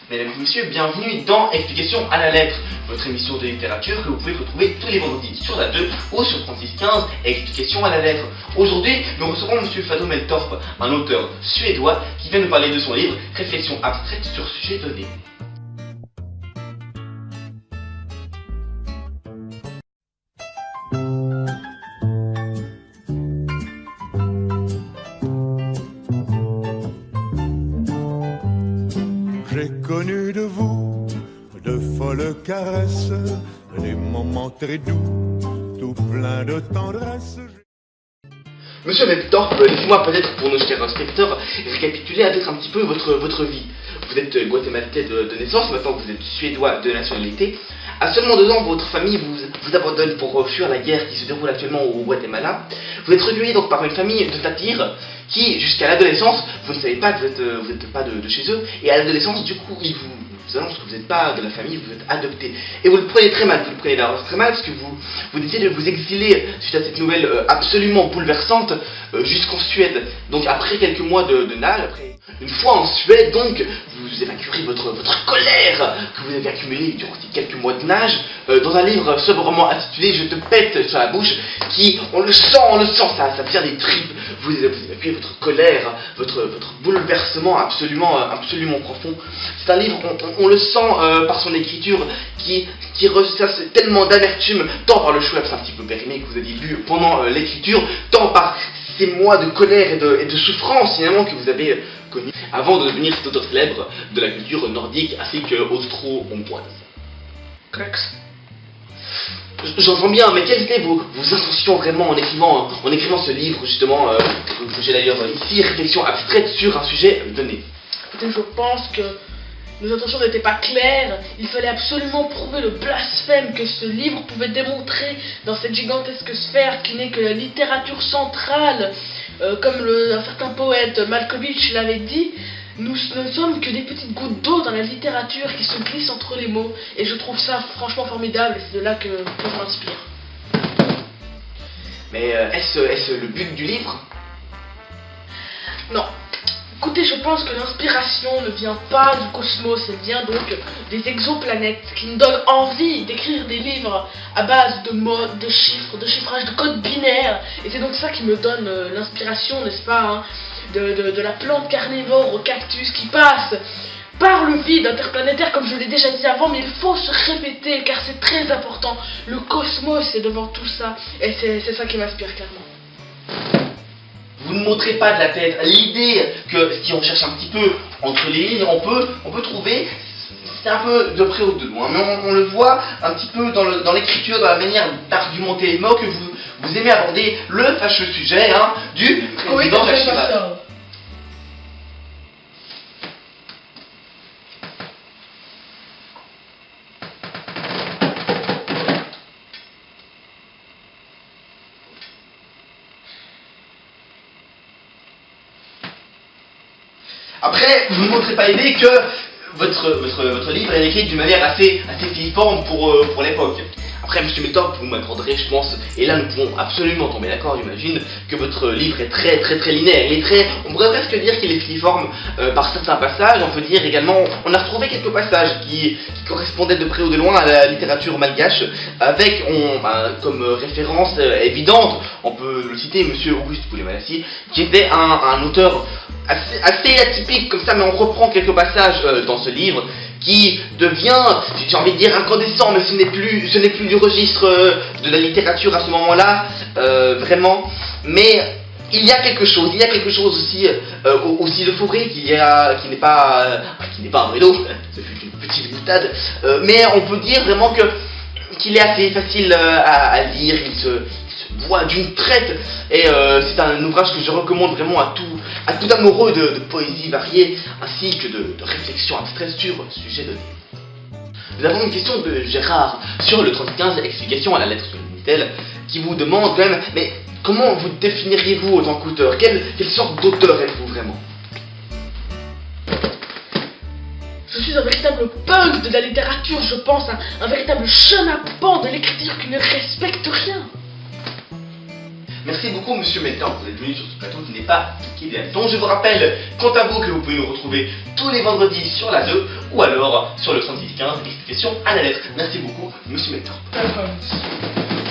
Mesdames et messieurs, bienvenue dans Explication à la lettre, votre émission de littérature que vous pouvez retrouver tous les vendredis sur la 2 ou sur 3615, Explication à la lettre. Aujourd'hui, nous recevons Monsieur Fado Meltorp, un auteur suédois qui vient nous parler de son livre Réflexions abstraites sur sujet donné. J'ai connu de vous de folles caresses, des moments très doux, tout plein de tendresse. Monsieur Meltorp, laissez-moi peut-être pour nos chers inspecteurs récapituler peut-être un petit peu votre vie. Vous êtes guatémaltais de naissance, maintenant vous êtes suédois de nationalité. À seulement 2 ans, votre famille vous abandonne pour fuir la guerre qui se déroule actuellement au Guatemala. Vous êtes recueilli donc par une famille de tapirs qui, jusqu'à l'adolescence, vous ne savez pas que vous n'êtes pas de chez eux. Et à l'adolescence, du coup, ils vous annoncent que vous n'êtes pas de la famille, vous êtes adopté. Et vous le prenez très mal, vous le prenez d'avance très mal parce que vous décidez de vous exiler suite à cette nouvelle absolument bouleversante jusqu'en Suède. Donc après quelques mois de nage, après une fois en Suède, donc, vous évacuerez votre colère que vous avez accumulée durant ces quelques mois de nage dans un livre sobrement intitulé Je te pète sur la bouche, qui, on le sent, ça vient des tripes. Vous évacuez votre colère, votre bouleversement absolument profond. C'est un livre, on le sent par son écriture qui ressasse tellement d'amertume, tant par le choix, c'est un petit peu périmé, que vous avez lu pendant l'écriture, tant par ces mois de colère et de souffrance finalement que vous avez connu avant de devenir cet auteur célèbre de la culture nordique ainsi qu'austro-hongroise. Crex. J'entends bien, mais quelles étaient vos intentions vraiment en écrivant ce livre justement que j'ai d'ailleurs ici, Réflexions abstraites sur un sujet donné? Écoutez, je pense que nos intentions n'étaient pas claires. Il fallait absolument prouver le blasphème que ce livre pouvait démontrer dans cette gigantesque sphère qui n'est que la littérature centrale. Comme un certain poète Malkovich l'avait dit, nous ne sommes que des petites gouttes d'eau dans la littérature qui se glissent entre les mots. Et je trouve ça franchement formidable et c'est de là que je m'inspire. Mais est-ce le but du livre? Non. Écoutez, je pense que l'inspiration ne vient pas du cosmos, elle vient donc des exoplanètes qui nous donnent envie d'écrire des livres à base de mots, de chiffres, de chiffrage, de codes binaires. Et c'est donc ça qui me donne l'inspiration, n'est-ce pas, hein, de la plante carnivore au cactus qui passe par le vide interplanétaire, comme je l'ai déjà dit avant, mais il faut se répéter car c'est très important. Le cosmos est devant tout ça et c'est ça qui m'inspire clairement. Vous ne montrez pas de la tête. L'idée que si on cherche un petit peu entre les lignes, on peut trouver, c'est un peu de près ou de loin, mais on le voit un petit peu dans l'écriture, dans la manière d'argumenter les mots, que vous aimez aborder le fâcheux sujet du président Jacques Chirac. Après, vous ne montrez pas l'idée que votre livre est écrit d'une manière assez filiforme pour l'époque. Après, Monsieur Meltorp, vous m'accorderez, je pense, et là nous pouvons absolument tomber d'accord, j'imagine, que votre livre est très linéaire. On pourrait presque dire qu'il est filiforme par certains passages. On peut dire également, on a retrouvé quelques passages qui correspondaient de près ou de loin à la littérature malgache, avec comme référence évidente, on peut le citer, Monsieur Auguste Poulet-Malassis, qui était un auteur assez atypique comme ça, mais on reprend quelques passages dans ce livre qui devient, j'ai envie de dire, incandescent, mais ce n'est plus du registre de la littérature à ce moment-là, vraiment. Mais il y a quelque chose aussi de Fauré qui n'est pas un vélo, ce fut une petite boutade, mais on peut dire vraiment qu'il est assez facile à lire, il se voit d'une traite, et c'est un ouvrage que je recommande vraiment à tout amoureux de poésie variée, ainsi que de réflexion abstraite sur un sujet donné. Nous avons une question de Gérard sur le 35 Explication à la lettre sur le Minitel, qui vous demande quand même, mais comment vous définiriez-vous en tant qu'auteur? Quelle sorte d'auteur êtes-vous vraiment? Je suis un véritable punk de la littérature, je pense, un véritable chenapan de l'écriture qui ne respecte rien. Merci beaucoup Monsieur Meltor pour être venu sur ce plateau qui n'est pas piqué des hannetons. Je vous rappelle, quant à vous, que vous pouvez nous retrouver tous les vendredis sur la 2 ou alors sur le 11015, explication à la lettre. Merci beaucoup Monsieur Meltor. Welcome.